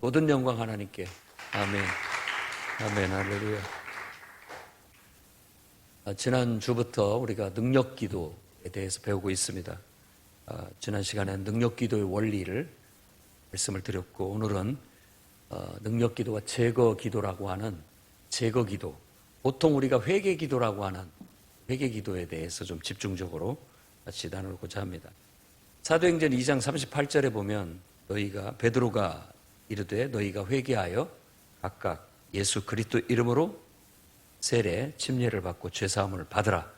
모든 영광 하나님께. 아멘. 아멘. 할렐루야. 지난 주부터 우리가 능력 기도에 대해서 배우고 있습니다. 지난 시간에 능력 기도의 원리를 말씀을 드렸고, 오늘은 능력 기도와 제거 기도라고 하는 제거 기도, 보통 우리가 회개 기도라고 하는 회개 기도에 대해서 좀 집중적으로 같이 나누고자 합니다. 사도행전 2장 38절에 보면 베드로가 이르되 너희가 회개하여 각각 예수 그리스도 이름으로 세례 침례를 받고 죄 사함을 받으라.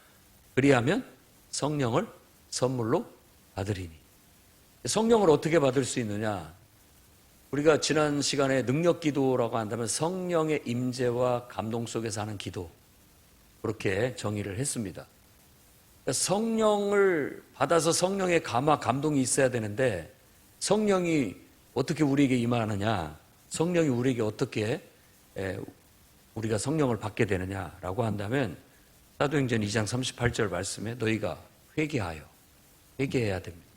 그리하면 성령을 선물로 받으리니. 성령을 어떻게 받을 수 있느냐? 우리가 지난 시간에 능력 기도라고 한다면 성령의 임재와 감동 속에서 하는 기도, 그렇게 정의를 했습니다. 성령을 받아서 성령의 감화, 감동이 있어야 되는데, 성령이 어떻게 우리에게 임하느냐, 성령이 우리에게 어떻게 우리가 성령을 받게 되느냐라고 한다면, 사도행전 2장 38절 말씀에 너희가 회개해야 됩니다.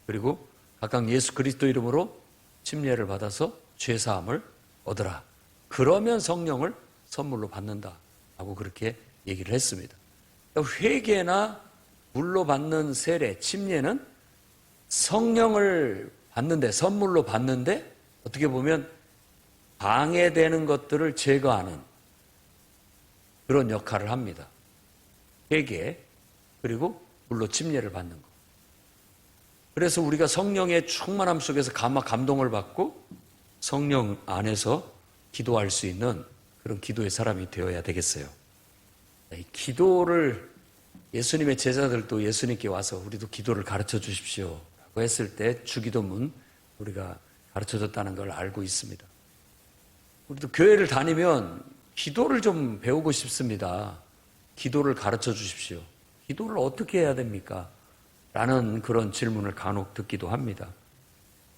그리고 각각 예수 그리스도 이름으로 침례를 받아서 죄 사함을 얻으라. 그러면 성령을 선물로 받는다라고 그렇게 얘기를 했습니다. 회개나 물로 받는 세례, 침례는 성령을 받는데, 선물로 받는데, 어떻게 보면 방해되는 것들을 제거하는 그런 역할을 합니다. 회개, 그리고 물로 침례를 받는 것. 그래서 우리가 성령의 충만함 속에서 감화, 감동을 받고 성령 안에서 기도할 수 있는 그런 기도의 사람이 되어야 되겠어요. 이 기도를 예수님의 제자들도 예수님께 와서 우리도 기도를 가르쳐 주십시오 라고 했을 때 주기도문 우리가 가르쳐 줬다는 걸 알고 있습니다. 우리도 교회를 다니면 기도를 좀 배우고 싶습니다. 기도를 가르쳐 주십시오. 기도를 어떻게 해야 됩니까? 라는 그런 질문을 간혹 듣기도 합니다.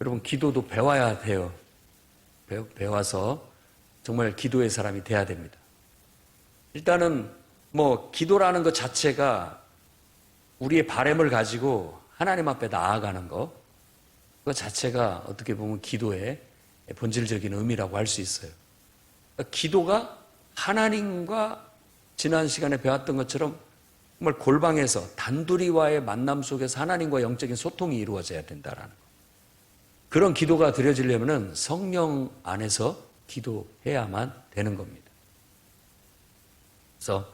여러분, 기도도 배워야 돼요. 배워서 정말 기도의 사람이 돼야 됩니다. 일단은 기도라는 것 자체가 우리의 바람을 가지고 하나님 앞에 나아가는 것, 그것 자체가 어떻게 보면 기도의 본질적인 의미라고 할 수 있어요. 그러니까 기도가 하나님과 지난 시간에 배웠던 것처럼 정말 골방에서 단둘이와의 만남 속에서 하나님과 영적인 소통이 이루어져야 된다라는 것. 그런 기도가 드려지려면 성령 안에서 기도해야만 되는 겁니다. 그래서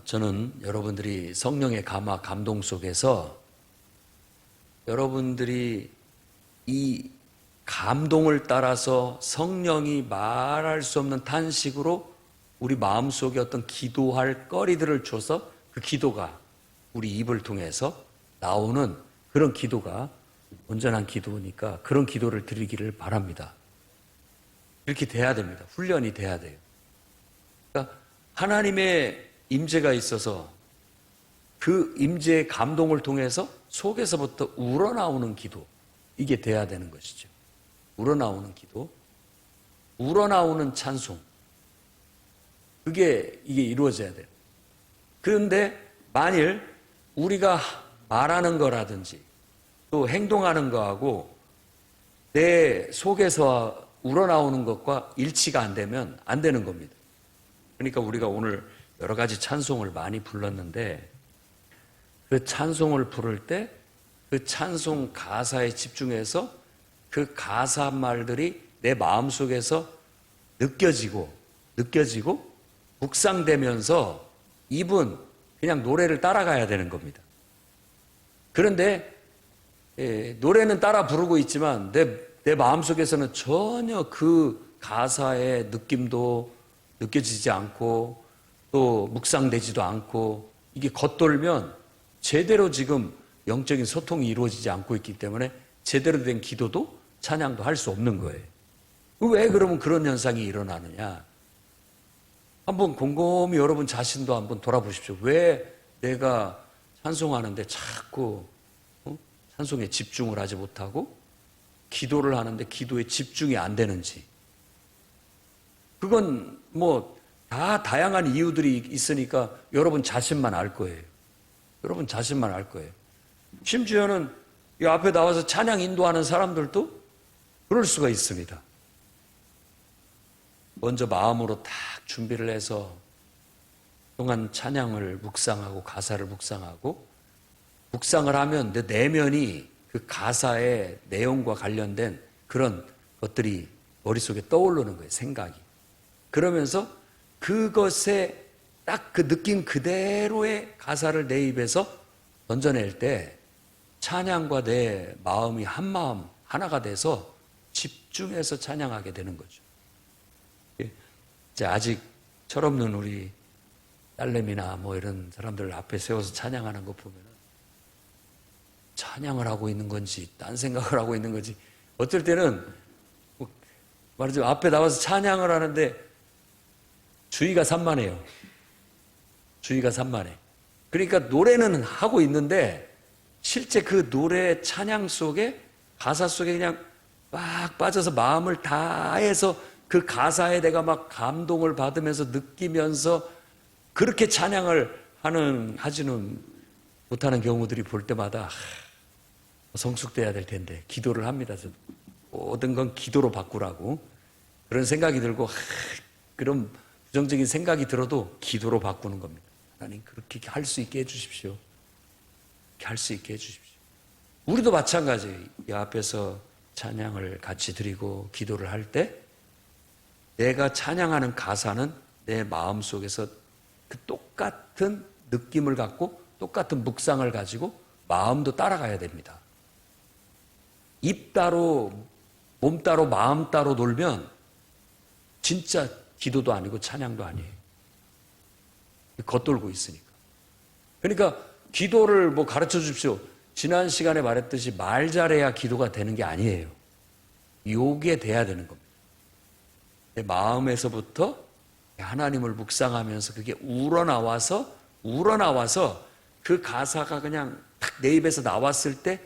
저는 여러분들이 성령의 감화, 감동 속에서 여러분들이 이 감동을 따라서 성령이 말할 수 없는 탄식으로 우리 마음속에 어떤 기도할 거리들을 줘서 그 기도가 우리 입을 통해서 나오는 그런 기도가 온전한 기도니까 그런 기도를 드리기를 바랍니다. 이렇게 돼야 됩니다. 훈련이 돼야 돼요. 그러니까 하나님의 임재가 있어서 그 임재의 감동을 통해서 속에서부터 우러나오는 기도, 이게 돼야 되는 것이죠. 우러나오는 기도, 우러나오는 찬송, 이게 이루어져야 돼요. 그런데 만일 우리가 말하는 거라든지 또 행동하는 거하고 내 속에서 우러나오는 것과 일치가 안 되면 안 되는 겁니다. 그러니까 우리가 오늘 여러 가지 찬송을 많이 불렀는데, 그 찬송을 부를 때 그 찬송 가사에 집중해서 그 가사 말들이 내 마음속에서 느껴지고 묵상되면서 입은 그냥 노래를 따라가야 되는 겁니다. 그런데 노래는 따라 부르고 있지만 내 마음속에서는 전혀 그 가사의 느낌도 느껴지지 않고 또 묵상되지도 않고, 이게 겉돌면 제대로 지금 영적인 소통이 이루어지지 않고 있기 때문에 제대로 된 기도도 찬양도 할 수 없는 거예요. 왜 그러면 그런 현상이 일어나느냐? 한번 곰곰이 여러분 자신도 한번 돌아보십시오. 왜 내가 찬송하는데 자꾸 찬송에 집중을 하지 못하고 기도를 하는데 기도에 집중이 안 되는지. 그건 다 다양한 이유들이 있으니까 여러분 자신만 알 거예요. 여러분 자신만 알 거예요. 심지어는 이 앞에 나와서 찬양 인도하는 사람들도 그럴 수가 있습니다. 먼저 마음으로 딱 준비를 해서 동안 찬양을 묵상하고 가사를 묵상하고 묵상을 하면 내 내면이 그 가사의 내용과 관련된 그런 것들이 머릿속에 떠오르는 거예요. 생각이. 그러면서 그것에 딱 그 느낌 그대로의 가사를 내 입에서 던져낼 때 찬양과 내 마음이 한 마음 하나가 돼서 집중해서 찬양하게 되는 거죠. 이제 아직 철없는 우리 딸내미나 뭐 이런 사람들 앞에 세워서 찬양하는 거 보면은 찬양을 하고 있는 건지 딴 생각을 하고 있는 건지 어떨 때는 뭐 말하자면 앞에 나와서 찬양을 하는데 주의가 산만해요. 주의가 산만해. 그러니까 노래는 하고 있는데 실제 그 노래 찬양 속에 가사 속에 그냥 막 빠져서 마음을 다해서 그 가사에 내가 막 감동을 받으면서 느끼면서 그렇게 찬양을 하지는 못하는 경우들이 볼 때마다 성숙돼야 될 텐데 기도를 합니다. 저도. 모든 건 기도로 바꾸라고 그런 생각이 들고 그런 부정적인 생각이 들어도 기도로 바꾸는 겁니다. 하나님 그렇게 할 수 있게 해주십시오. 그렇게 할 수 있게 해주십시오. 우리도 마찬가지예요. 이 앞에서 찬양을 같이 드리고 기도를 할 때 내가 찬양하는 가사는 내 마음속에서 그 똑같은 느낌을 갖고 똑같은 묵상을 가지고 마음도 따라가야 됩니다. 입 따로 몸 따로 마음 따로 놀면 진짜 기도도 아니고 찬양도 아니에요. 겉돌고 있으니까. 그러니까 기도를 뭐 가르쳐 주십시오. 지난 시간에 말했듯이 말 잘해야 기도가 되는 게 아니에요. 요게 돼야 되는 겁니다. 내 마음에서부터 하나님을 묵상하면서 그게 우러나와서 그 가사가 그냥 딱 내 입에서 나왔을 때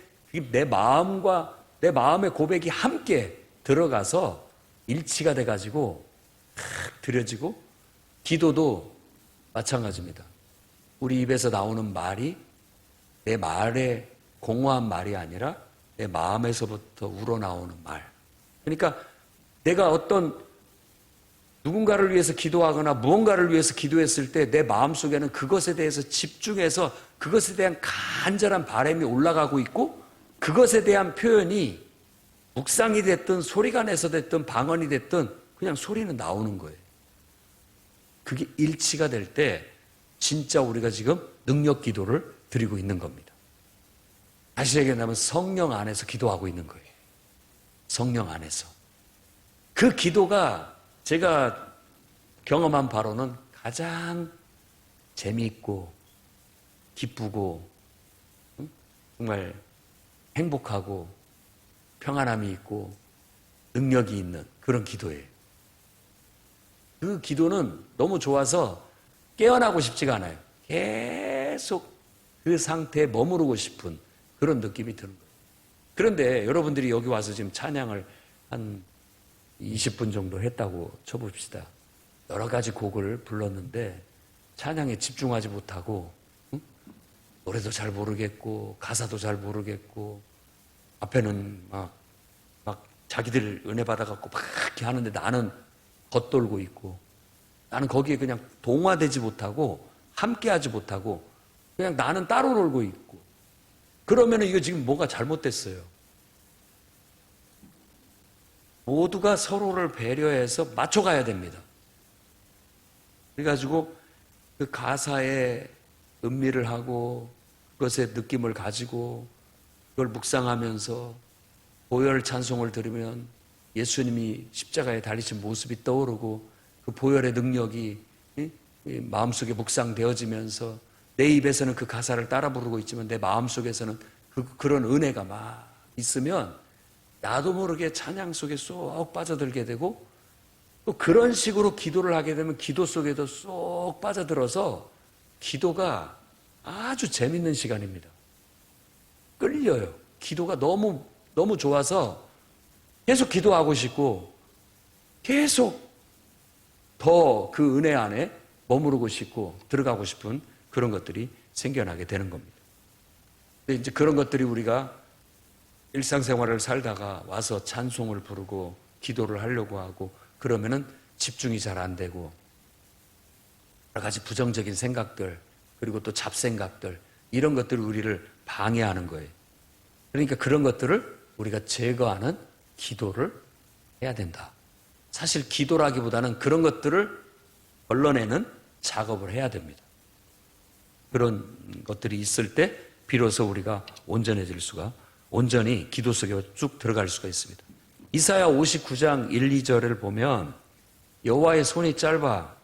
내 마음과 내 마음의 고백이 함께 들어가서 일치가 돼가지고 탁 드려지고 기도도 마찬가지입니다. 우리 입에서 나오는 말이 내 말의 공허한 말이 아니라 내 마음에서부터 우러나오는 말. 그러니까 내가 어떤 누군가를 위해서 기도하거나 무언가를 위해서 기도했을 때 내 마음속에는 그것에 대해서 집중해서 그것에 대한 간절한 바람이 올라가고 있고 그것에 대한 표현이 묵상이 됐든 소리가 내서 됐든 방언이 됐든 그냥 소리는 나오는 거예요. 그게 일치가 될 때 진짜 우리가 지금 능력 기도를 드리고 있는 겁니다. 다시 얘기하면 성령 안에서 기도하고 있는 거예요. 성령 안에서. 그 기도가 제가 경험한 바로는 가장 재미있고 기쁘고 정말 행복하고 평안함이 있고 능력이 있는 그런 기도예요. 그 기도는 너무 좋아서 깨어나고 싶지가 않아요. 계속 그 상태에 머무르고 싶은 그런 느낌이 드는 거예요. 그런데 여러분들이 여기 와서 지금 찬양을 한 20분 정도 했다고 쳐봅시다. 여러 가지 곡을 불렀는데 찬양에 집중하지 못하고 노래도 잘 모르겠고 가사도 잘 모르겠고 앞에는 막 자기들 은혜 받아갖고 막 이렇게 하는데 나는 겉돌고 있고 나는 거기에 그냥 동화되지 못하고 함께하지 못하고 그냥 나는 따로 놀고 있고 그러면 이거 지금 뭐가 잘못됐어요. 모두가 서로를 배려해서 맞춰가야 됩니다. 그래가지고 그 가사에 음미를 하고 그것의 느낌을 가지고 그걸 묵상하면서 보혈 찬송을 들으면 예수님이 십자가에 달리신 모습이 떠오르고 그 보혈의 능력이 마음속에 묵상되어지면서 내 입에서는 그 가사를 따라 부르고 있지만 내 마음속에서는 그런 은혜가 막 있으면 나도 모르게 찬양 속에 쏙 빠져들게 되고 또 그런 식으로 기도를 하게 되면 기도 속에도 쏙 빠져들어서 기도가 아주 재밌는 시간입니다. 끌려요. 기도가 너무 좋아서 계속 기도하고 싶고 계속 더 그 은혜 안에 머무르고 싶고 들어가고 싶은 그런 것들이 생겨나게 되는 겁니다. 근데 이제 그런 것들이 우리가 일상생활을 살다가 와서 찬송을 부르고 기도를 하려고 하고 그러면은 집중이 잘 안 되고 여러 가지 부정적인 생각들 그리고 또 잡생각들 이런 것들이 우리를 방해하는 거예요. 그러니까 그런 것들을 우리가 제거하는 기도를 해야 된다. 사실 기도라기보다는 그런 것들을 걸러내는 작업을 해야 됩니다. 그런 것들이 있을 때 비로소 우리가 온전해질 수가 온전히 기도 속에 쭉 들어갈 수가 있습니다. 이사야 59장 1, 2절을 보면 여호와의 손이 짧아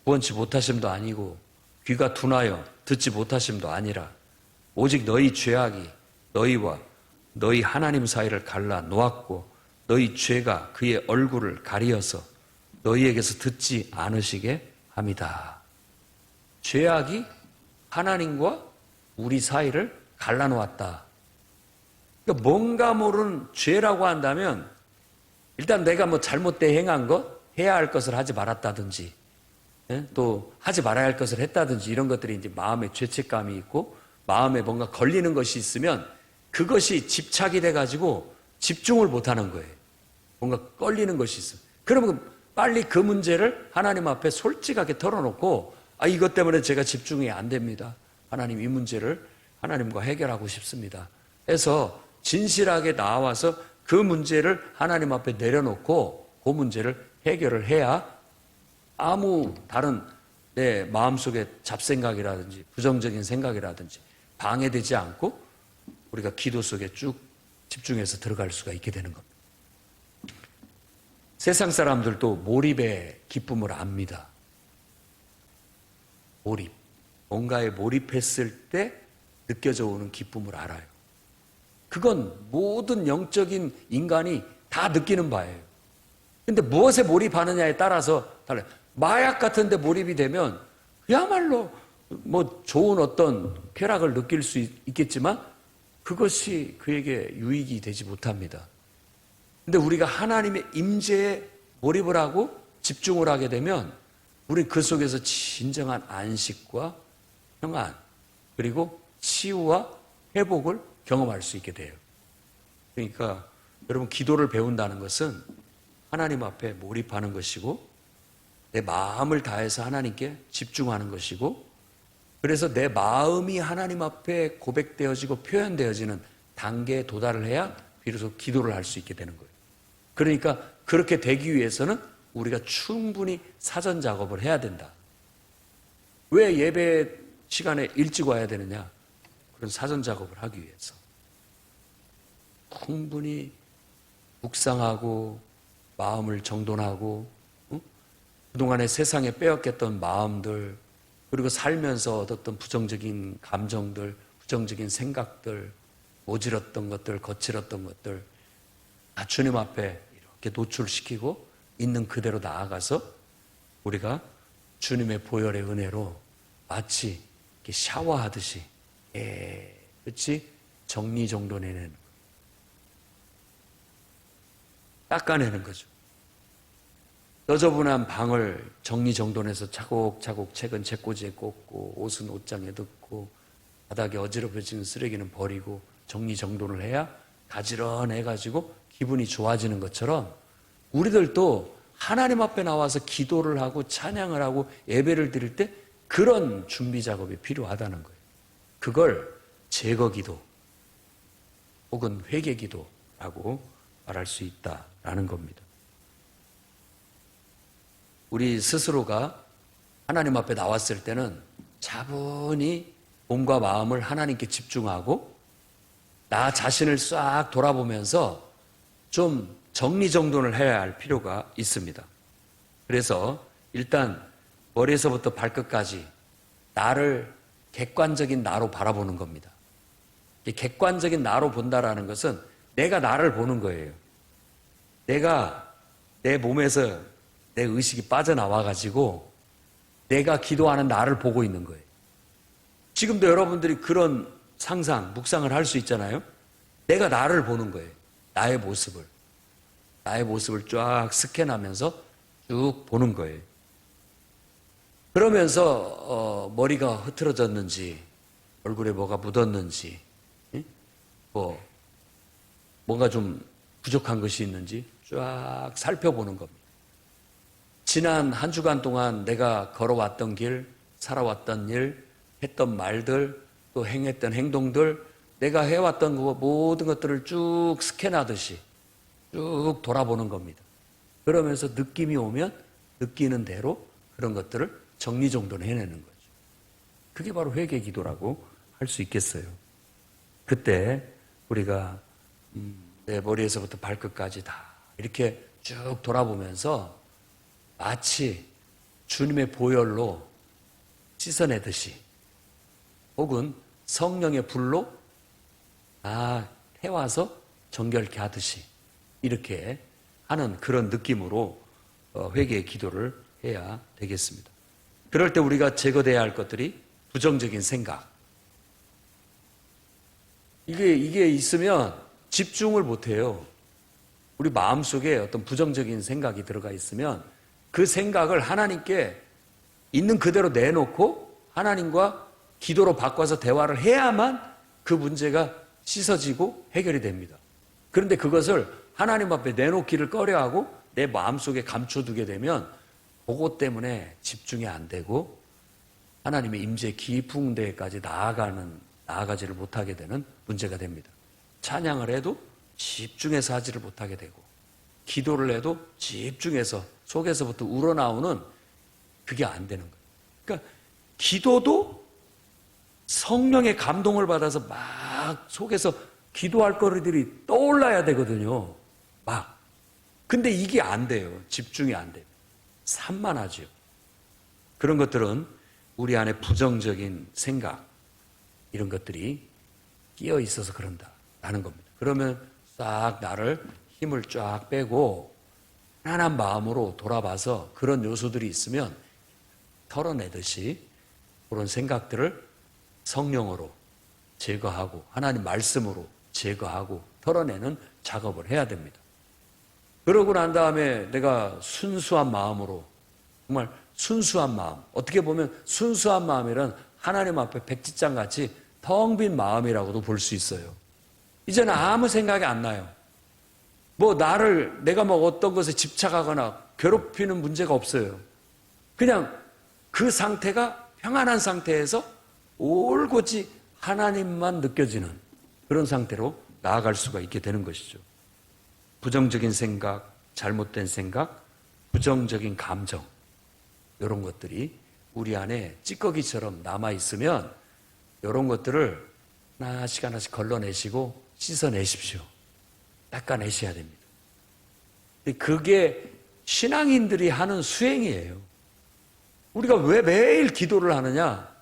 구원치 못하심도 아니고 귀가 둔하여 듣지 못하심도 아니라 오직 너희 죄악이 너희와 너희 하나님 사이를 갈라 놓았고 너희 죄가 그의 얼굴을 가리어서 너희에게서 듣지 않으시게 합니다. 죄악이 하나님과 우리 사이를 갈라놓았다. 그러니까 뭔가 모르는 죄라고 한다면 일단 내가 뭐 잘못돼 행한 것, 해야 할 것을 하지 말았다든지 또 하지 말아야 할 것을 했다든지 이런 것들이 이제 마음에 죄책감이 있고 마음에 뭔가 걸리는 것이 있으면 그것이 집착이 돼가지고 집중을 못하는 거예요. 뭔가 걸리는 것이 있어요. 그러면 빨리 그 문제를 하나님 앞에 솔직하게 털어놓고 이것 때문에 제가 집중이 안 됩니다. 하나님 이 문제를 하나님과 해결하고 싶습니다. 해서 진실하게 나와서 그 문제를 하나님 앞에 내려놓고 그 문제를 해결을 해야 아무 다른 내 마음속에 잡생각이라든지 부정적인 생각이라든지 방해되지 않고 우리가 기도 속에 쭉 집중해서 들어갈 수가 있게 되는 겁니다. 세상 사람들도 몰입의 기쁨을 압니다. 몰입. 뭔가에 몰입했을 때 느껴져 오는 기쁨을 알아요. 그건 모든 영적인 인간이 다 느끼는 바예요. 근데 무엇에 몰입하느냐에 따라서 달라요. 마약 같은 데 몰입이 되면 그야말로 뭐 좋은 어떤 쾌락을 느낄 수 있겠지만 그것이 그에게 유익이 되지 못합니다. 근데 우리가 하나님의 임재에 몰입을 하고 집중을 하게 되면 우리 그 속에서 진정한 안식과 평안 그리고 치유와 회복을 경험할 수 있게 돼요. 그러니까 여러분 기도를 배운다는 것은 하나님 앞에 몰입하는 것이고 내 마음을 다해서 하나님께 집중하는 것이고 그래서 내 마음이 하나님 앞에 고백되어지고 표현되어지는 단계에 도달을 해야 비로소 기도를 할 수 있게 되는 거예요. 그러니까 그렇게 되기 위해서는 우리가 충분히 사전 작업을 해야 된다. 왜 예배 시간에 일찍 와야 되느냐? 그런 사전 작업을 하기 위해서. 충분히 묵상하고 마음을 정돈하고 그동안에 세상에 빼앗겼던 마음들 그리고 살면서 얻었던 부정적인 감정들, 부정적인 생각들, 모질었던 것들, 거칠었던 것들 다 주님 앞에 이렇게 노출시키고 있는 그대로 나아가서 우리가 주님의 보혈의 은혜로 마치 이렇게 샤워하듯이 깨끗이 정리정돈해내는 거예요. 닦아내는 거죠. 너저분한 방을 정리정돈해서 차곡차곡 책은 책꽂이에 꽂고 옷은 옷장에 넣고 바닥에 어지럽혀지는 쓰레기는 버리고 정리정돈을 해야 가지런해가지고 기분이 좋아지는 것처럼 우리들도 하나님 앞에 나와서 기도를 하고 찬양을 하고 예배를 드릴 때 그런 준비 작업이 필요하다는 거예요. 그걸 제거기도 혹은 회개기도라고 말할 수 있다라는 겁니다. 우리 스스로가 하나님 앞에 나왔을 때는 차분히 몸과 마음을 하나님께 집중하고 나 자신을 싹 돌아보면서 좀 정리정돈을 해야 할 필요가 있습니다. 그래서 일단 머리에서부터 발끝까지 나를 객관적인 나로 바라보는 겁니다. 객관적인 나로 본다라는 것은 내가 나를 보는 거예요. 내가 내 몸에서 내 의식이 빠져나와가지고 내가 기도하는 나를 보고 있는 거예요. 지금도 여러분들이 그런 상상, 묵상을 할 수 있잖아요. 내가 나를 보는 거예요. 나의 모습을 쫙 스캔하면서 쭉 보는 거예요. 그러면서 머리가 흐트러졌는지 얼굴에 뭐가 묻었는지 뭐 뭔가 좀 부족한 것이 있는지 쫙 살펴보는 겁니다. 지난 한 주간 동안 내가 걸어왔던 길, 살아왔던 일, 했던 말들, 또 행했던 행동들, 내가 해왔던 모든 것들을 쭉 스캔하듯이 쭉 돌아보는 겁니다. 그러면서 느낌이 오면 느끼는 대로 그런 것들을 정리정돈 해내는 거죠. 그게 바로 회개 기도라고 할 수 있겠어요. 그때 우리가 내 머리에서부터 발끝까지 다 이렇게 쭉 돌아보면서 마치 주님의 보혈로 씻어내듯이 혹은 성령의 불로 태워서 정결케 하듯이 이렇게 하는 그런 느낌으로 회개의 기도를 해야 되겠습니다. 그럴 때 우리가 제거돼야 할 것들이 부정적인 생각. 이게 있으면 집중을 못해요. 우리 마음속에 어떤 부정적인 생각이 들어가 있으면 그 생각을 하나님께 있는 그대로 내놓고 하나님과 기도로 바꿔서 대화를 해야만 그 문제가 씻어지고 해결이 됩니다. 그런데 그것을 하나님 앞에 내놓기를 꺼려하고 내 마음속에 감춰두게 되면 그것 때문에 집중이 안 되고 하나님의 임재 깊은 데까지 나아가지를 못하게 되는 문제가 됩니다. 찬양을 해도 집중해서 하지를 못하게 되고 기도를 해도 집중해서 속에서부터 우러나오는 그게 안 되는 거예요. 그러니까 기도도 성령의 감동을 받아서 막 속에서 기도할 거리들이 떠올라야 되거든요. 막. 근데 이게 안 돼요. 집중이 안 돼요. 산만하죠. 그런 것들은 우리 안에 부정적인 생각 이런 것들이 끼어 있어서 그런다라는 겁니다. 그러면 싹 나를 힘을 쫙 빼고 편안한 마음으로 돌아봐서 그런 요소들이 있으면 털어내듯이 그런 생각들을 성령으로 제거하고 하나님 말씀으로 제거하고 털어내는 작업을 해야 됩니다. 그러고 난 다음에 내가 순수한 마음으로 정말 순수한 마음, 어떻게 보면 순수한 마음이란 하나님 앞에 백지장 같이 텅 빈 마음이라고도 볼 수 있어요. 이제는 아무 생각이 안 나요. 내가 어떤 것에 집착하거나 괴롭히는 문제가 없어요. 그냥 그 상태가 평안한 상태에서 올곧이 하나님만 느껴지는 그런 상태로 나아갈 수가 있게 되는 것이죠. 부정적인 생각, 잘못된 생각, 부정적인 감정 이런 것들이 우리 안에 찌꺼기처럼 남아있으면 이런 것들을 하나씩 하나씩 걸러내시고 씻어내십시오. 닦아내셔야 됩니다. 그게 신앙인들이 하는 수행이에요. 우리가 왜 매일 기도를 하느냐?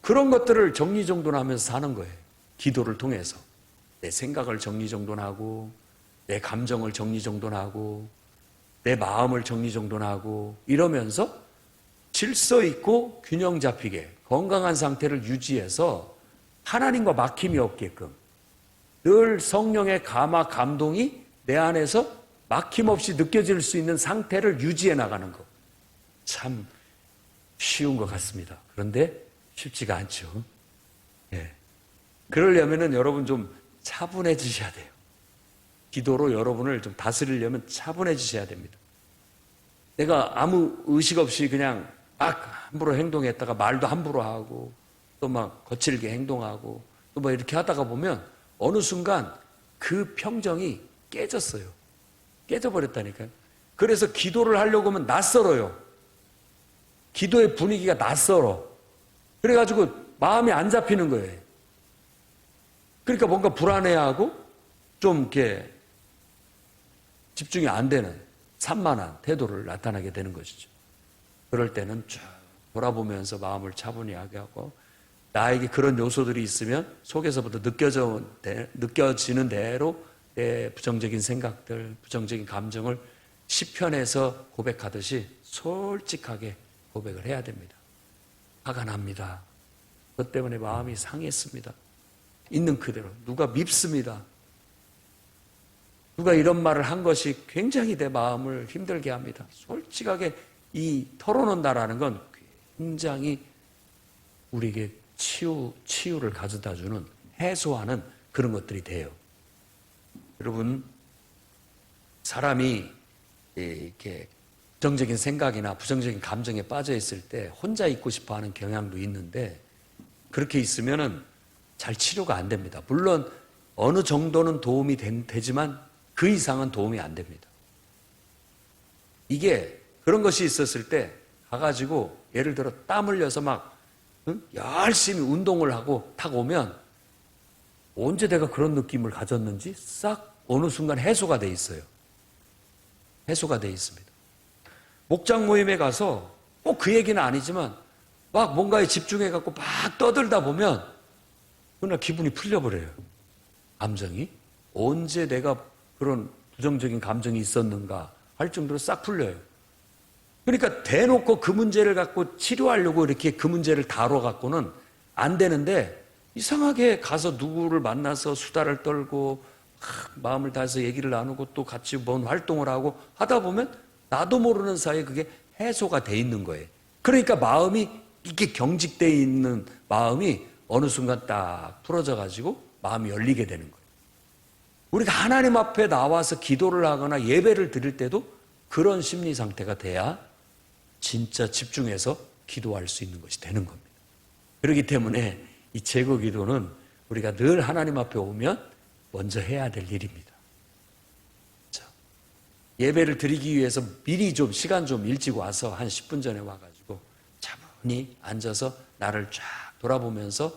그런 것들을 정리정돈하면서 사는 거예요. 기도를 통해서. 내 생각을 정리정돈하고 내 감정을 정리정돈하고 내 마음을 정리정돈하고 이러면서 질서 있고 균형 잡히게 건강한 상태를 유지해서 하나님과 막힘이 없게끔 늘 성령의 감화 감동이 내 안에서 막힘없이 느껴질 수 있는 상태를 유지해 나가는 것. 참 쉬운 것 같습니다. 그런데 쉽지가 않죠. 예. 그러려면은 여러분 좀 차분해지셔야 돼요. 기도로 여러분을 좀 다스리려면 차분해지셔야 됩니다. 내가 아무 의식 없이 그냥 함부로 행동했다가 말도 함부로 하고 또 막 거칠게 행동하고 또 이렇게 하다가 보면 어느 순간 그 평정이 깨졌어요. 깨져버렸다니까요. 그래서 기도를 하려고 하면 낯설어요. 기도의 분위기가 낯설어. 그래가지고 마음이 안 잡히는 거예요. 그러니까 뭔가 불안해하고 좀 이렇게 집중이 안 되는 산만한 태도를 나타나게 되는 것이죠. 그럴 때는 쭉 돌아보면서 마음을 차분히 하게 하고 나에게 그런 요소들이 있으면 속에서부터 느껴지는 대로 내 부정적인 생각들, 부정적인 감정을 시편에서 고백하듯이 솔직하게 고백을 해야 됩니다. 화가 납니다. 그것 때문에 마음이 상했습니다. 있는 그대로. 누가 밉습니다. 누가 이런 말을 한 것이 굉장히 내 마음을 힘들게 합니다. 솔직하게 털어놓는다라는 건 굉장히 우리에게 치유를 가져다주는 해소하는 그런 것들이 돼요. 여러분, 사람이 이렇게 부정적인 생각이나 부정적인 감정에 빠져 있을 때 혼자 있고 싶어 하는 경향도 있는데, 그렇게 있으면은 잘 치료가 안 됩니다. 물론 어느 정도는 도움이 되지만 그 이상은 도움이 안 됩니다. 이게 그런 것이 있었을 때 가가지고 예를 들어 땀 흘려서 막 열심히 운동을 하고 탁 오면 언제 내가 그런 느낌을 가졌는지 싹 어느 순간 해소가 돼 있어요. 해소가 돼 있습니다. 목장 모임에 가서 꼭 그 얘기는 아니지만 막 뭔가에 집중해갖고 막 떠들다 보면 그날 기분이 풀려버려요. 감정이. 언제 내가 그런 부정적인 감정이 있었는가 할 정도로 싹 풀려요. 그러니까 대놓고 그 문제를 갖고 치료하려고 이렇게 그 문제를 다뤄갖고는 안 되는데, 이상하게 가서 누구를 만나서 수다를 떨고 마음을 다해서 얘기를 나누고 또 같이 뭔 활동을 하고 하다 보면 나도 모르는 사이에 그게 해소가 돼 있는 거예요. 그러니까 마음이 이렇게 경직되어 있는 마음이 어느 순간 딱 풀어져 가지고 마음이 열리게 되는 거예요. 우리가 하나님 앞에 나와서 기도를 하거나 예배를 드릴 때도 그런 심리 상태가 돼야 진짜 집중해서 기도할 수 있는 것이 되는 겁니다. 그렇기 때문에 이 제거 기도는 우리가 늘 하나님 앞에 오면 먼저 해야 될 일입니다. 자, 예배를 드리기 위해서 미리 좀 시간 좀 일찍 와서 한 10분 전에 와가지고 차분히 앉아서 나를 쫙 돌아보면서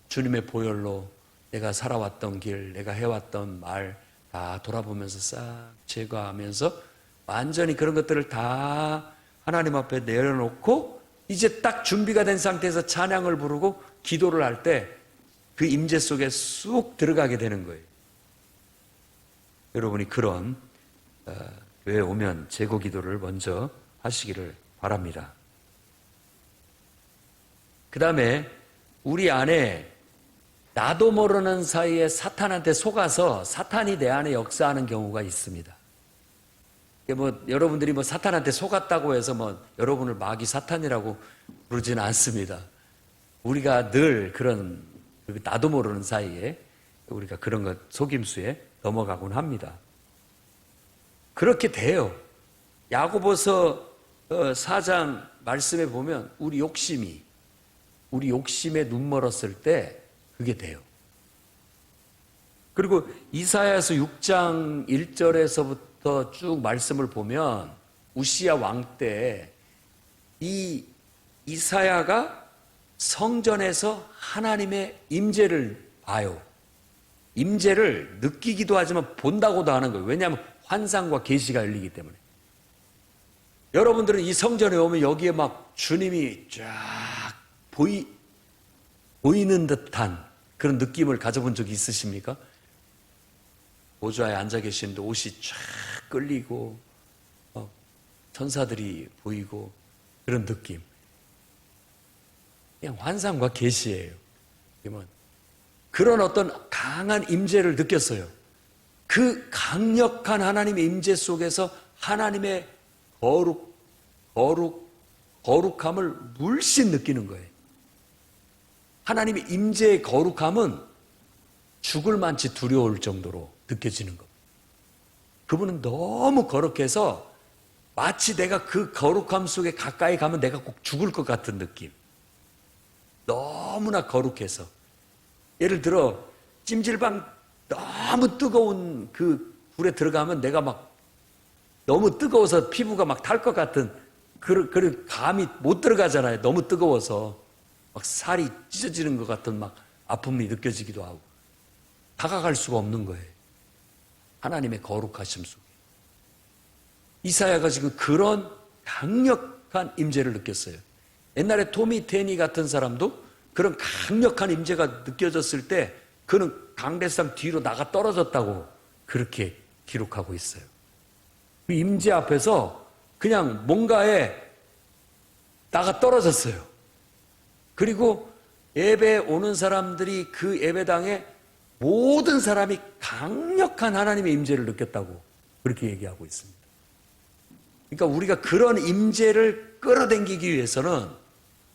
주님의 보혈로 내가 살아왔던 길, 내가 해왔던 말 다 돌아보면서 싹 제거하면서 완전히 그런 것들을 다 하나님 앞에 내려놓고 이제 딱 준비가 된 상태에서 찬양을 부르고 기도를 할 때 그 임재 속에 쑥 들어가게 되는 거예요. 여러분이 그런 교회에 오면 제거 기도를 먼저 하시기를 바랍니다. 그 다음에 우리 안에 나도 모르는 사이에 사탄한테 속아서 사탄이 내 안에 역사하는 경우가 있습니다. 여러분들이 사탄한테 속았다고 해서 여러분을 마귀 사탄이라고 부르지는 않습니다. 우리가 늘 그런 나도 모르는 사이에 우리가 그런 것 속임수에 넘어가곤 합니다. 그렇게 돼요. 야고보서 4장 말씀에 보면 우리 욕심에 눈멀었을 때 그게 돼요. 그리고 이사야서 6장 1절에서부터 쭉 말씀을 보면 우시야 왕 때 이 이사야가 성전에서 하나님의 임재를 봐요. 임재를 느끼기도 하지만 본다고도 하는 거예요. 왜냐하면 환상과 계시가 열리기 때문에. 여러분들은 이 성전에 오면 여기에 막 주님이 쫙 보이는 듯한 그런 느낌을 가져본 적이 있으십니까? 보좌에 앉아 계시는데 옷이 쫙 끌리고 천사들이 보이고 그런 느낌. 그냥 환상과 계시예요. 그런 어떤 강한 임재를 느꼈어요. 그 강력한 하나님의 임재 속에서 하나님의 거룩함을 물씬 느끼는 거예요. 하나님의 임재의 거룩함은 죽을 만치 두려울 정도로 느껴지는 겁니다. 그분은 너무 거룩해서 마치 내가 그 거룩함 속에 가까이 가면 내가 꼭 죽을 것 같은 느낌. 너무나 거룩해서. 예를 들어 찜질방 너무 뜨거운 그 불에 들어가면 내가 막 너무 뜨거워서 피부가 막 탈 것 같은 그 감이 못 들어가잖아요. 너무 뜨거워서 막 살이 찢어지는 것 같은 막 아픔이 느껴지기도 하고 다가갈 수가 없는 거예요. 하나님의 거룩하심 속에. 이사야가 지금 그런 강력한 임재를 느꼈어요. 옛날에 토미 테니 같은 사람도 그런 강력한 임재가 느껴졌을 때 그는 강대상 뒤로 나가 떨어졌다고 그렇게 기록하고 있어요. 그 임재 앞에서 그냥 뭔가에 나가 떨어졌어요. 그리고 예배에 오는 사람들이 그 예배당에 모든 사람이 강력한 하나님의 임재를 느꼈다고 그렇게 얘기하고 있습니다. 그러니까 우리가 그런 임재를 끌어당기기 위해서는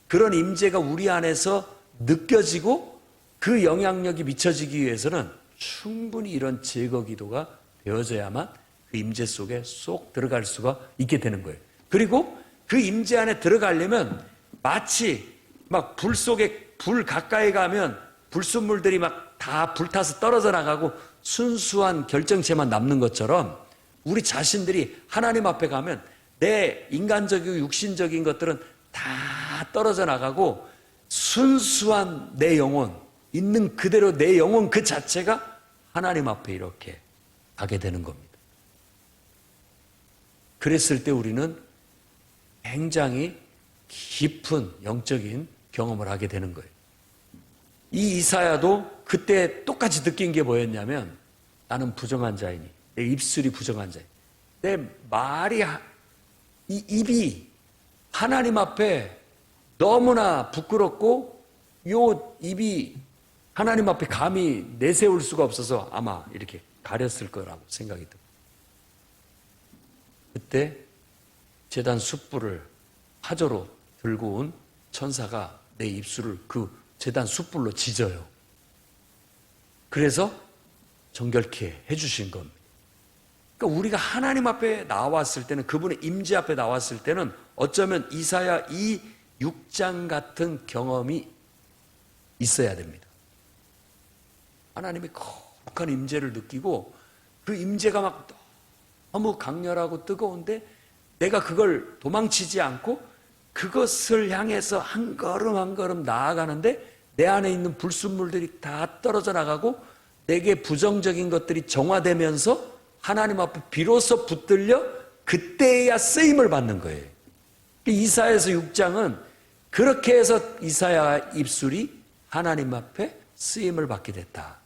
그런 임재가 우리 안에서 느껴지고 그 영향력이 미쳐지기 위해서는 충분히 이런 제거 기도가 되어져야만 그 임재 속에 쏙 들어갈 수가 있게 되는 거예요. 그리고 그 임재 안에 들어가려면 마치 막 불 속에 불 가까이 가면 불순물들이 막 다 불타서 떨어져 나가고 순수한 결정체만 남는 것처럼 우리 자신들이 하나님 앞에 가면 내 인간적이고 육신적인 것들은 다 떨어져 나가고 순수한 내 영혼, 있는 그대로 내 영혼 그 자체가 하나님 앞에 이렇게 가게 되는 겁니다. 그랬을 때 우리는 굉장히 깊은 영적인 경험을 하게 되는 거예요. 이 이사야도 그때 똑같이 느낀 게 뭐였냐면 나는 부정한 자이니 내 입술이 부정한 자이니 내 말이 이 입이 하나님 앞에 너무나 부끄럽고 요 입이 하나님 앞에 감히 내세울 수가 없어서 아마 이렇게 가렸을 거라고 생각이 듭니다. 그때 제단 숯불을 화조로 들고 온 천사가 내 입술을 그 제단 숯불로 지져요. 그래서 정결케 해주신 겁니다. 그러니까 우리가 하나님 앞에 나왔을 때는 그분의 임재 앞에 나왔을 때는 어쩌면 이사야 이 6장 같은 경험이 있어야 됩니다. 하나님의 거룩한 임재를 느끼고 그 임재가 막 너무 강렬하고 뜨거운데 내가 그걸 도망치지 않고 그것을 향해서 한 걸음 한 걸음 나아가는데 내 안에 있는 불순물들이 다 떨어져 나가고 내게 부정적인 것들이 정화되면서 하나님 앞에 비로소 붙들려 그때야 쓰임을 받는 거예요. 이사야서 6장은 그렇게 해서 이사야 입술이 하나님 앞에 쓰임을 받게 됐다.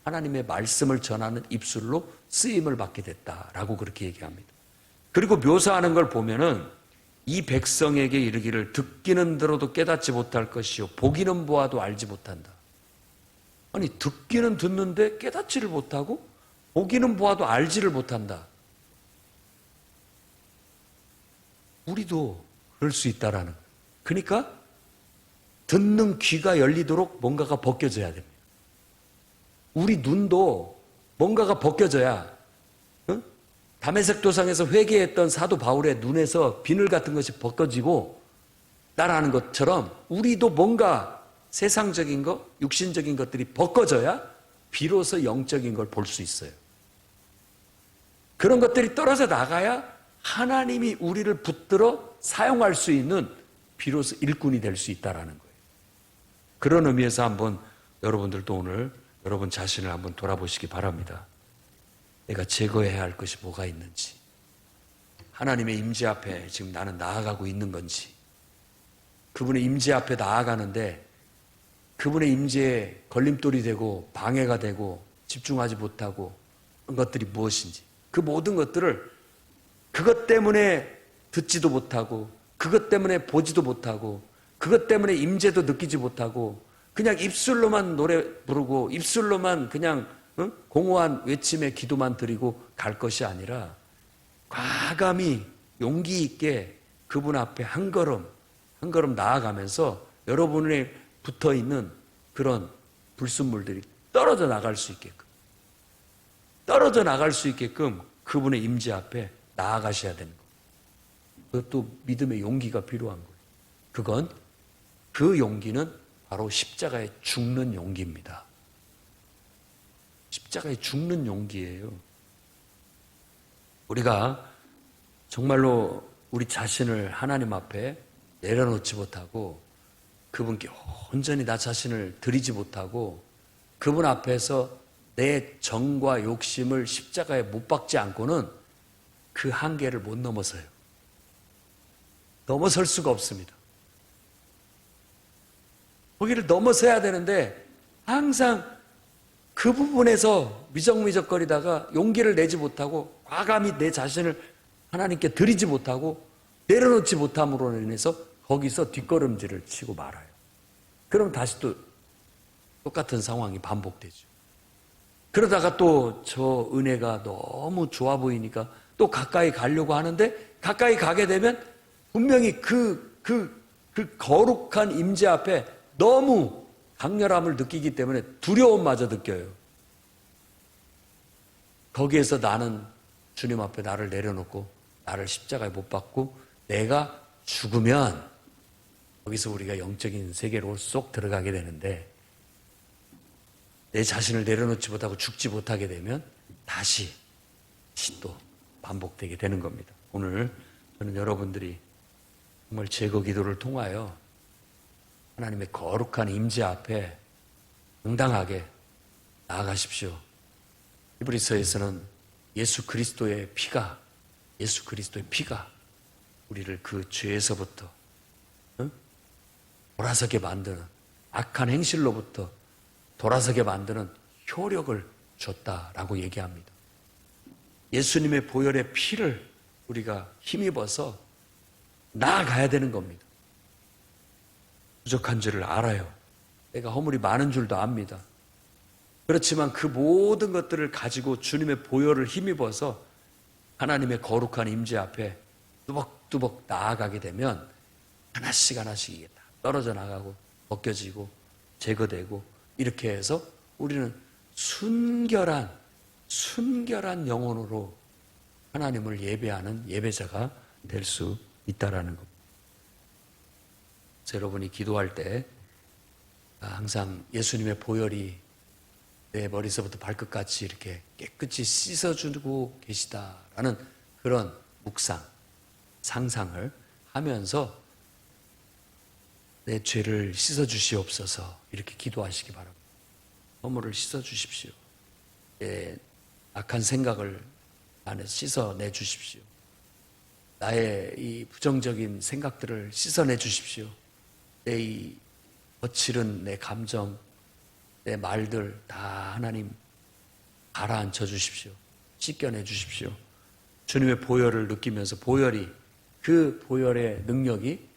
하나님의 말씀을 전하는 입술로 쓰임을 받게 됐다라고 그렇게 얘기합니다. 그리고 묘사하는 걸 보면은 이 백성에게 이르기를 듣기는 들어도 깨닫지 못할 것이요 보기는 보아도 알지 못한다. 아니 듣기는 듣는데 깨닫지를 못하고 보기는 보아도 알지를 못한다. 우리도 그럴 수 있다라는 거예요. 그러니까 듣는 귀가 열리도록 뭔가가 벗겨져야 됩니다. 우리 눈도 뭔가가 벗겨져야 다메섹 도상에서 회개했던 사도 바울의 눈에서 비늘 같은 것이 벗겨지고 따라하는 것처럼 우리도 뭔가 세상적인 것, 육신적인 것들이 벗겨져야 비로소 영적인 걸 볼 수 있어요. 그런 것들이 떨어져 나가야 하나님이 우리를 붙들어 사용할 수 있는 비로소 일꾼이 될 수 있다는 거예요. 그런 의미에서 한번 여러분들도 오늘 여러분 자신을 한번 돌아보시기 바랍니다. 내가 제거해야 할 것이 뭐가 있는지, 하나님의 임재 앞에 지금 나는 나아가고 있는 건지, 그분의 임재 앞에 나아가는데 그분의 임재에 걸림돌이 되고 방해가 되고 집중하지 못하고 그런 것들이 무엇인지, 그 모든 것들을 그것 때문에 듣지도 못하고 그것 때문에 보지도 못하고 그것 때문에 임재도 느끼지 못하고 그냥 입술로만 노래 부르고 입술로만 그냥 공허한 외침의 기도만 드리고 갈 것이 아니라 과감히 용기 있게 그분 앞에 한 걸음 한 걸음 나아가면서 여러분의 붙어있는 그런 불순물들이 떨어져 나갈 수 있게끔 그분의 임재 앞에 나아가셔야 되는 거예요. 그것도 믿음의 용기가 필요한 거예요. 그 용기는 바로 십자가에 죽는 용기입니다. 십자가에 죽는 용기예요. 우리가 정말로 우리 자신을 하나님 앞에 내려놓지 못하고 그분께 온전히 나 자신을 드리지 못하고 그분 앞에서 내 정과 욕심을 십자가에 못 박지 않고는 그 한계를 못 넘어서요. 넘어설 수가 없습니다. 거기를 넘어서야 되는데 항상 그 부분에서 미적미적거리다가 용기를 내지 못하고 과감히 내 자신을 하나님께 드리지 못하고 내려놓지 못함으로 인해서 거기서 뒷걸음질을 치고 말아요. 그럼 다시 또 똑같은 상황이 반복되죠. 그러다가 또 저 은혜가 너무 좋아 보이니까 또 가까이 가려고 하는데 가까이 가게 되면 분명히 그 거룩한 임재 앞에 너무 강렬함을 느끼기 때문에 두려움마저 느껴요. 거기에서 나는 주님 앞에 나를 내려놓고 나를 십자가에 못 박고 내가 죽으면 거기서 우리가 영적인 세계로 쏙 들어가게 되는데, 내 자신을 내려놓지 못하고 죽지 못하게 되면 다시 또 반복되게 되는 겁니다. 오늘 저는 여러분들이 정말 제거 기도를 통하여 하나님의 거룩한 임재 앞에 당당하게 나아가십시오. 히브리서에서는 예수 그리스도의 피가 우리를 그 죄에서부터 돌아서게 만드는, 악한 행실로부터 돌아서게 만드는 효력을 줬다라고 얘기합니다. 예수님의 보혈의 피를 우리가 힘입어서 나아가야 되는 겁니다. 부족한 줄을 알아요. 내가 허물이 많은 줄도 압니다. 그렇지만 그 모든 것들을 가지고 주님의 보혈을 힘입어서 하나님의 거룩한 임재 앞에 뚜벅뚜벅 나아가게 되면 하나씩 이게 다 떨어져 나가고 벗겨지고 제거되고, 이렇게 해서 우리는 순결한 영혼으로 하나님을 예배하는 예배자가 될 수 있다라는 겁니다. 여러분이 기도할 때 항상 예수님의 보혈이 내 머리서부터 발끝까지 이렇게 깨끗이 씻어주고 계시다라는 그런 묵상, 상상을 하면서 내 죄를 씻어주시옵소서 이렇게 기도하시기 바랍니다. 허물을 씻어주십시오. 내 악한 생각을 안에서 씻어내 주십시오. 나의 이 부정적인 생각들을 씻어내 주십시오. 내 이 거칠은 내 감정, 내 말들 다 하나님 가라앉혀 주십시오. 씻겨내 주십시오. 주님의 보혈을 느끼면서 그 보혈의 능력이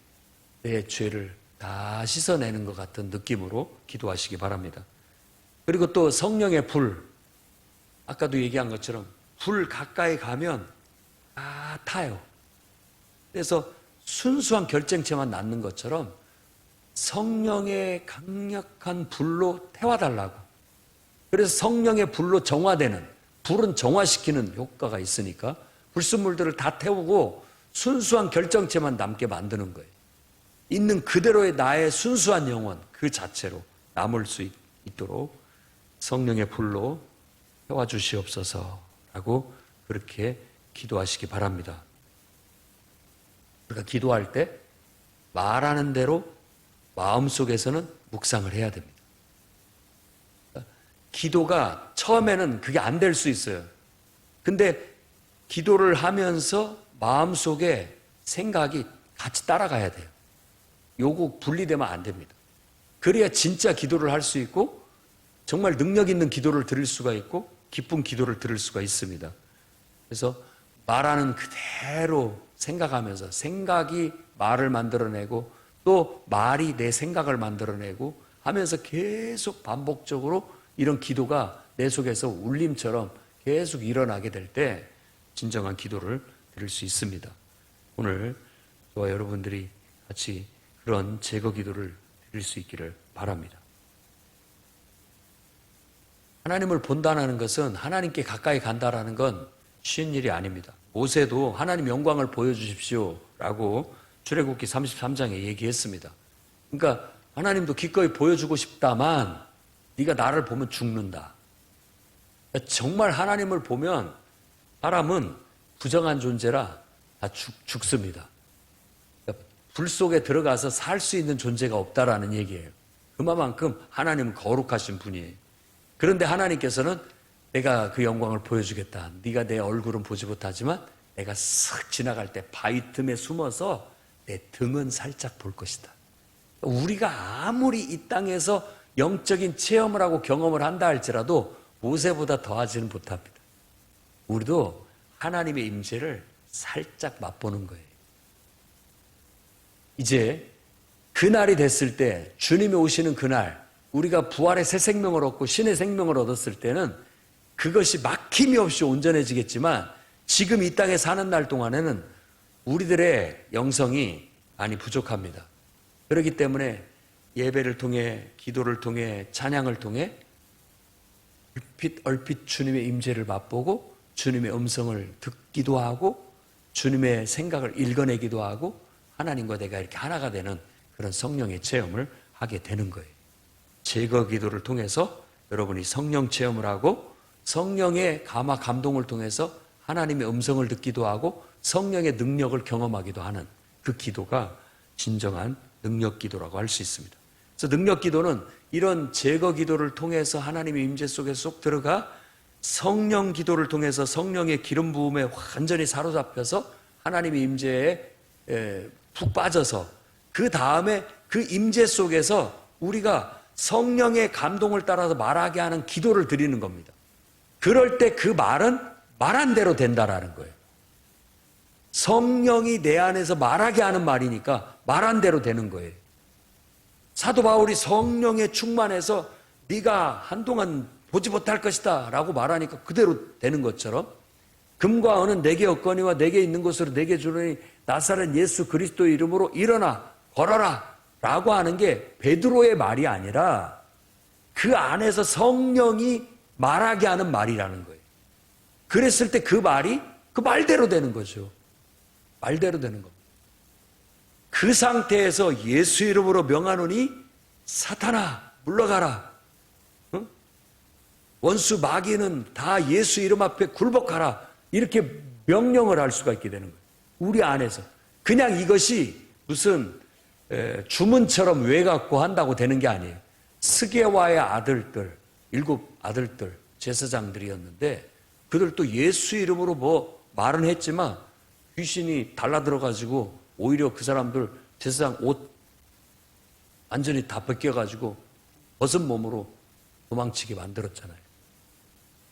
내 죄를 다 씻어내는 것 같은 느낌으로 기도하시기 바랍니다. 그리고 또 성령의 불, 아까도 얘기한 것처럼 불 가까이 가면 다 타요. 그래서 순수한 결정체만 낳는 것처럼 성령의 강력한 불로 태워달라고. 그래서 성령의 불로 정화되는, 불은 정화시키는 효과가 있으니까 불순물들을 다 태우고 순수한 결정체만 남게 만드는 거예요. 있는 그대로의 나의 순수한 영혼 그 자체로 남을 수 있도록 성령의 불로 태워주시옵소서라고 그렇게 기도하시기 바랍니다. 우리가 기도할 때 말하는 대로 마음속에서는 묵상을 해야 됩니다. 기도가 처음에는 그게 안 될 수 있어요. 근데 기도를 하면서 마음속에 생각이 같이 따라가야 돼요. 요거 분리되면 안 됩니다. 그래야 진짜 기도를 할 수 있고 정말 능력 있는 기도를 드릴 수가 있고 기쁜 기도를 드릴 수가 있습니다. 그래서 말하는 그대로 생각하면서 생각이 말을 만들어내고 또 말이 내 생각을 만들어내고 하면서 계속 반복적으로 이런 기도가 내 속에서 울림처럼 계속 일어나게 될 때 진정한 기도를 드릴 수 있습니다. 오늘 저와 여러분들이 같이 그런 제거 기도를 드릴 수 있기를 바랍니다. 하나님을 본다는 것은 하나님께 가까이 간다는 건 쉬운 일이 아닙니다. 모세도 하나님 영광을 보여주십시오 라고 출애굽기 33장에 얘기했습니다. 그러니까 하나님도 기꺼이 보여주고 싶다만 네가 나를 보면 죽는다. 정말 하나님을 보면 사람은 부정한 존재라 다 죽습니다. 불 속에 들어가서 살 수 있는 존재가 없다라는 얘기예요. 그만큼 하나님은 거룩하신 분이에요. 그런데 하나님께서는 내가 그 영광을 보여주겠다. 네가 내 얼굴은 보지 못하지만 내가 쓱 지나갈 때 바위 틈에 숨어서 내 등은 살짝 볼 것이다. 우리가 아무리 이 땅에서 영적인 체험을 하고 경험을 한다 할지라도 모세보다 더하지는 못합니다. 우리도 하나님의 임재를 살짝 맛보는 거예요. 이제 그날이 됐을 때, 주님이 오시는 그날, 우리가 부활의 새 생명을 얻고 신의 생명을 얻었을 때는 그것이 막힘이 없이 온전해지겠지만 지금 이 땅에 사는 날 동안에는 우리들의 영성이 많이 부족합니다. 그렇기 때문에 예배를 통해, 기도를 통해, 찬양을 통해 얼핏 주님의 임재를 맛보고 주님의 음성을 듣기도 하고 주님의 생각을 읽어내기도 하고 하나님과 내가 이렇게 하나가 되는 그런 성령의 체험을 하게 되는 거예요. 제거 기도를 통해서 여러분이 성령 체험을 하고 성령의 감화 감동을 통해서 하나님의 음성을 듣기도 하고 성령의 능력을 경험하기도 하는 그 기도가 진정한 능력 기도라고 할 수 있습니다. 그래서 능력 기도는 이런 제거 기도를 통해서 하나님의 임재 속에 쏙 들어가 성령 기도를 통해서 성령의 기름 부음에 완전히 사로잡혀서 하나님의 임재에 푹 빠져서 그 다음에 그 임재 속에서 우리가 성령의 감동을 따라서 말하게 하는 기도를 드리는 겁니다. 그럴 때 그 말은 말한 대로 된다라는 거예요. 성령이 내 안에서 말하게 하는 말이니까 말한 대로 되는 거예요. 사도 바울이 성령에 충만해서 네가 한동안 보지 못할 것이다 라고 말하니까 그대로 되는 것처럼 금과 은은 내게 없거니와 내게 있는 것으로 내게 주노니 나사렛 예수 그리스도의 이름으로 일어나 걸어라 라고 하는 게 베드로의 말이 아니라 그 안에서 성령이 말하게 하는 말이라는 거예요. 그랬을 때 그 말이 그 말대로 되는 거죠. 말대로 되는 겁니다. 그 상태에서 예수 이름으로 명하노니 사탄아 물러가라. 응? 원수 마귀는 다 예수 이름 앞에 굴복하라. 이렇게 명령을 할 수가 있게 되는 거예요. 우리 안에서. 그냥 이것이 무슨 주문처럼 외갖고 한다고 되는 게 아니에요. 스게와의 아들들, 7 아들들, 제사장들이었는데 그들도 예수 이름으로 뭐 말은 했지만 귀신이 달라들어가지고 오히려 그 사람들 제사장 옷 완전히 다 벗겨가지고 벗은 몸으로 도망치게 만들었잖아요.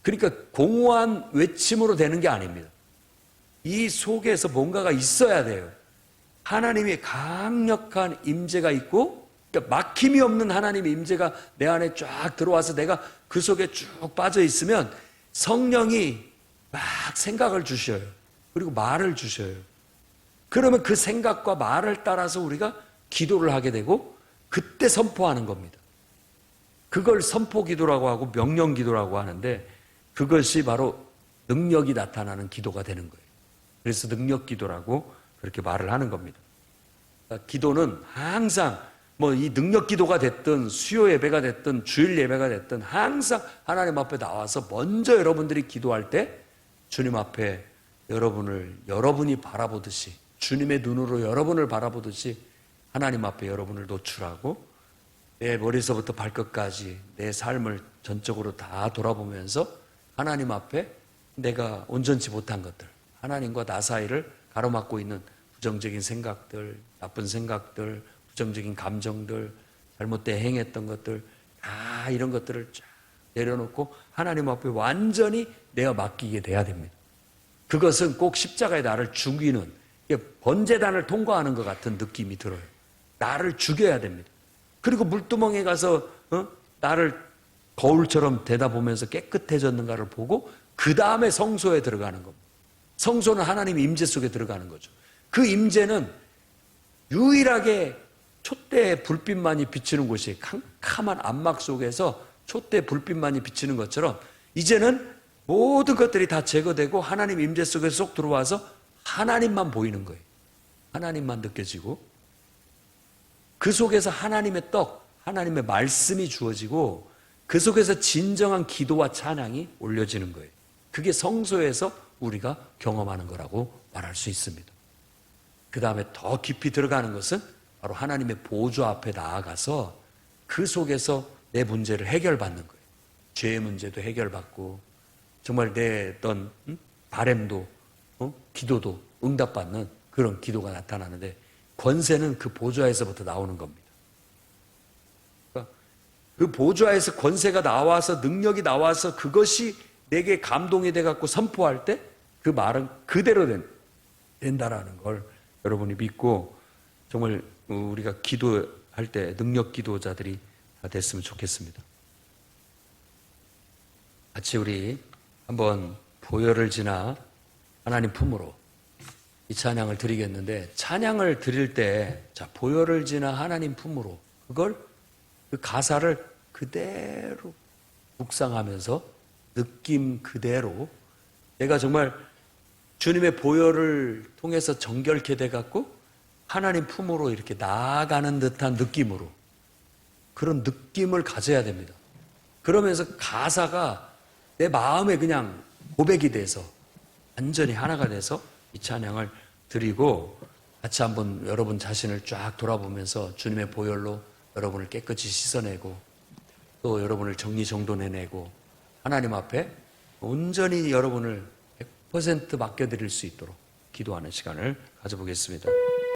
그러니까 공허한 외침으로 되는 게 아닙니다. 이 속에서 뭔가가 있어야 돼요. 하나님의 강력한 임재가 있고 그러니까 막힘이 없는 하나님의 임재가 내 안에 쫙 들어와서 내가 그 속에 쭉 빠져 있으면 성령이 막 생각을 주셔요. 그리고 말을 주셔요. 그러면 그 생각과 말을 따라서 우리가 기도를 하게 되고 그때 선포하는 겁니다. 그걸 선포 기도라고 하고 명령 기도라고 하는데 그것이 바로 능력이 나타나는 기도가 되는 거예요. 그래서 능력 기도라고 그렇게 말을 하는 겁니다. 그러니까 기도는 항상 뭐 이 능력 기도가 됐든 수요 예배가 됐든 주일 예배가 됐든 항상 하나님 앞에 나와서 먼저 여러분들이 기도할 때 주님 앞에 여러분이 바라보듯이 주님의 눈으로 여러분을 바라보듯이 하나님 앞에 여러분을 노출하고 내 머리서부터 발끝까지 내 삶을 전적으로 다 돌아보면서 하나님 앞에 내가 온전치 못한 것들 하나님과 나 사이를 가로막고 있는 부정적인 생각들, 나쁜 생각들, 부정적인 감정들, 잘못된 행했던 것들 다 이런 것들을 쫙 내려놓고 하나님 앞에 완전히 내어 맡기게 돼야 됩니다. 그것은 꼭 십자가에 나를 죽이는 번제단을 통과하는 것 같은 느낌이 들어요. 나를 죽여야 됩니다. 그리고 물두멍에 가서 나를 거울처럼 대다보면서 깨끗해졌는가를 보고 그 다음에 성소에 들어가는 겁니다. 성소는 하나님의 임재 속에 들어가는 거죠. 그 임재는 유일하게 촛대의 불빛만이 비치는 곳이 캄캄한 암막 속에서 촛대 불빛만이 비치는 것처럼 이제는 모든 것들이 다 제거되고 하나님 임재 속에 쏙 들어와서 하나님만 보이는 거예요. 하나님만 느껴지고 그 속에서 하나님의 떡, 하나님의 말씀이 주어지고 그 속에서 진정한 기도와 찬양이 올려지는 거예요. 그게 성소에서 우리가 경험하는 거라고 말할 수 있습니다. 그 다음에 더 깊이 들어가는 것은 바로 하나님의 보좌 앞에 나아가서 그 속에서 내 문제를 해결받는 거예요. 죄의 문제도 해결받고 정말 내 어떤 바램도 기도도 응답받는 그런 기도가 나타나는데 권세는 그 보좌에서부터 나오는 겁니다. 그러니까 그 보좌에서 권세가 나와서 능력이 나와서 그것이 내게 감동이 돼갖고 선포할 때 그 말은 그대로 된다라는 걸 여러분이 믿고 정말 우리가 기도할 때 능력 기도자들이 다 됐으면 좋겠습니다. 같이 우리 한번 보혈을 지나 하나님 품으로 이 찬양을 드리겠는데 찬양을 드릴 때 자, 보혈을 지나 하나님 품으로 그걸 그 가사를 그대로 묵상하면서 느낌 그대로 내가 정말 주님의 보혈을 통해서 정결케 돼갖고 하나님 품으로 이렇게 나아가는 듯한 느낌으로 그런 느낌을 가져야 됩니다. 그러면서 가사가 내 마음에 그냥 고백이 돼서 완전히 하나가 돼서 이 찬양을 드리고 같이 한번 여러분 자신을 쫙 돌아보면서 주님의 보혈로 여러분을 깨끗이 씻어내고 또 여러분을 정리정돈해내고 하나님 앞에 온전히 여러분을 100% 맡겨드릴 수 있도록 기도하는 시간을 가져보겠습니다.